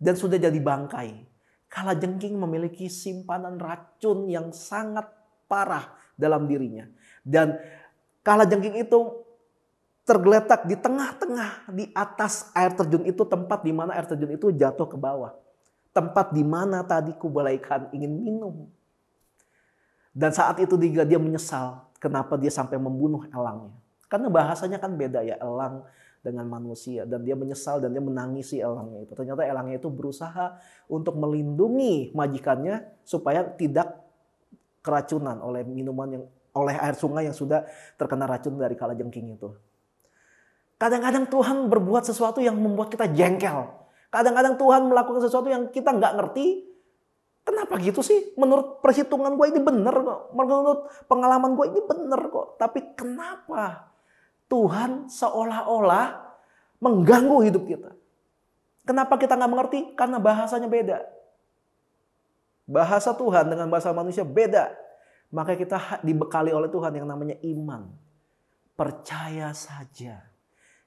Dan sudah jadi bangkai. Kalajengking memiliki simpanan racun yang sangat parah dalam dirinya. Dan kalajengking itu tergeletak di tengah-tengah di atas air terjun itu, tempat di mana air terjun itu jatuh ke bawah. Tempat di mana tadi Kubilai Khan ingin minum. Dan saat itu dia menyesal kenapa dia sampai membunuh elangnya. Karena bahasanya kan beda ya, elang dengan manusia. Dan dia menyesal dan dia menangisi elangnya itu. Ternyata elangnya itu berusaha untuk melindungi majikannya supaya tidak keracunan oleh oleh air sungai yang sudah terkena racun dari kalajengking itu. Kadang-kadang Tuhan berbuat sesuatu yang membuat kita jengkel. Kadang-kadang Tuhan melakukan sesuatu yang kita nggak ngerti. Kenapa gitu sih? Menurut perhitungan gue ini benar kok. Menurut pengalaman gue ini benar kok. Tapi kenapa Tuhan seolah-olah mengganggu hidup kita? Kenapa kita nggak mengerti? Karena bahasanya beda. Bahasa Tuhan dengan bahasa manusia beda. Maka kita dibekali oleh Tuhan yang namanya iman. Percaya saja.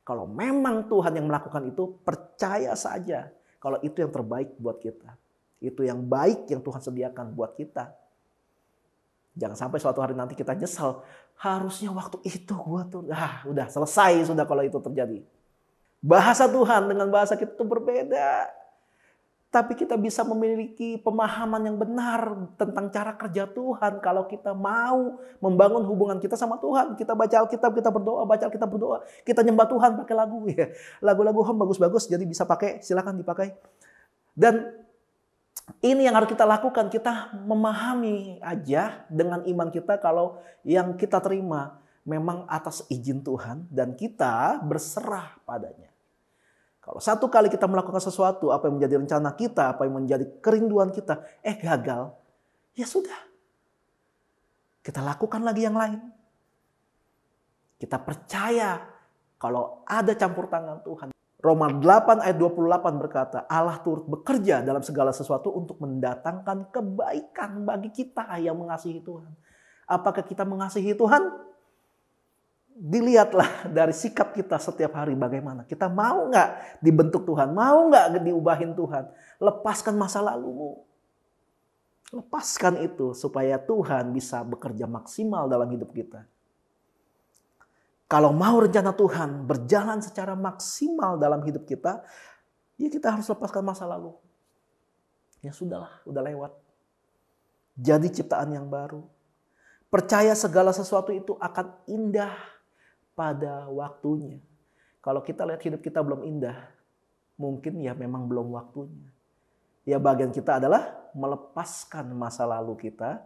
Kalau memang Tuhan yang melakukan itu, percaya saja. Kalau itu yang terbaik buat kita. Itu yang baik yang Tuhan sediakan buat kita. Jangan sampai suatu hari nanti kita nyesal. Harusnya waktu itu gua tuh, udah selesai sudah kalau itu terjadi. Bahasa Tuhan dengan bahasa kita itu berbeda. Tapi kita bisa memiliki pemahaman yang benar tentang cara kerja Tuhan. Kalau kita mau membangun hubungan kita sama Tuhan. Kita baca Alkitab, kita berdoa, baca Alkitab berdoa. Kita nyembah Tuhan pakai lagu. Ya. Lagu-lagu home bagus-bagus, jadi bisa pakai, silakan dipakai. Dan ini yang harus kita lakukan. Kita memahami aja dengan iman kita kalau yang kita terima memang atas izin Tuhan. Dan kita berserah padanya. Kalau satu kali kita melakukan sesuatu, apa yang menjadi rencana kita, apa yang menjadi kerinduan kita, gagal, ya sudah. Kita lakukan lagi yang lain. Kita percaya kalau ada campur tangan Tuhan. Roma 8 ayat 28 berkata, Allah turut bekerja dalam segala sesuatu untuk mendatangkan kebaikan bagi kita yang mengasihi Tuhan. Apakah kita mengasihi Tuhan? Dilihatlah dari sikap kita setiap hari bagaimana. Kita mau nggak dibentuk Tuhan? Mau nggak diubahin Tuhan? Lepaskan masa lalumu. Lepaskan itu supaya Tuhan bisa bekerja maksimal dalam hidup kita. Kalau mau rencana Tuhan berjalan secara maksimal dalam hidup kita, ya kita harus lepaskan masa lalu. Ya sudahlah, udah lewat. Jadi ciptaan yang baru. Percaya segala sesuatu itu akan indah pada waktunya. Kalau kita lihat hidup kita belum indah, mungkin ya memang belum waktunya. Ya bagian kita adalah melepaskan masa lalu kita,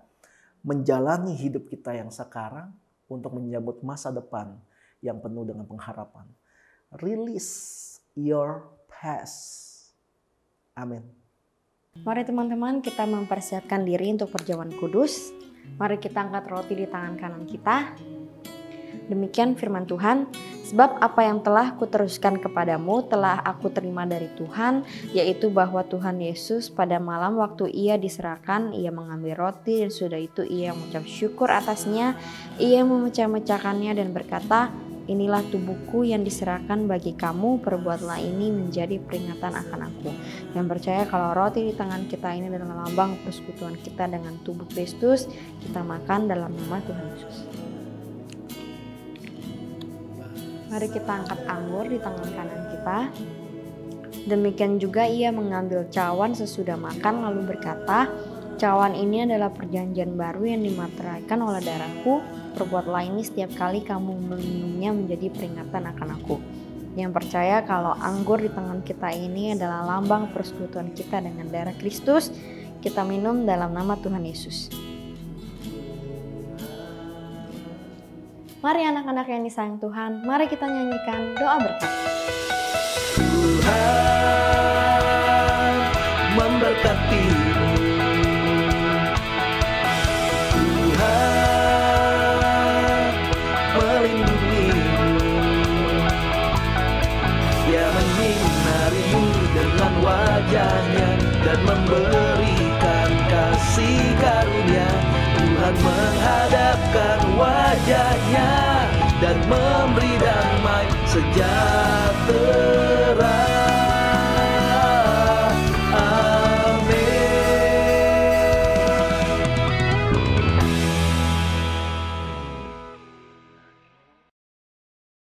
menjalani hidup kita yang sekarang untuk menyambut masa depan yang penuh dengan pengharapan. Release your past. Amin. Mari teman-teman kita mempersiapkan diri untuk perjamuan kudus. Mari kita angkat roti di tangan kanan kita. Demikian firman Tuhan, sebab apa yang telah kuteruskan kepadamu telah aku terima dari Tuhan, yaitu bahwa Tuhan Yesus pada malam waktu ia diserahkan, ia mengambil roti dan sudah itu ia mengucap syukur atasnya, ia memecah-mecahkannya dan berkata, inilah tubuhku yang diserahkan bagi kamu, perbuatlah ini menjadi peringatan akan aku. Dan percaya kalau roti di tangan kita ini adalah lambang persekutuan kita dengan tubuh Kristus, kita makan dalam nama Tuhan Yesus. Mari kita angkat anggur di tangan kanan kita. Demikian juga ia mengambil cawan sesudah makan lalu berkata, cawan ini adalah perjanjian baru yang dimateraikan oleh darahku. Perbuatlah ini setiap kali kamu meminumnya menjadi peringatan akan aku. Yang percaya kalau anggur di tangan kita ini adalah lambang persekutuan kita dengan darah Kristus, kita minum dalam nama Tuhan Yesus. Mari anak-anak yang disayang Tuhan, mari kita nyanyikan doa berkat. Tuhan memberkatimu. Tuhan melindungimu. Dia menyinarimu dengan wajahnya dan memberikan kasih karunia. Tuhan menghadapkan wajahnya dan memberi damai sejahtera.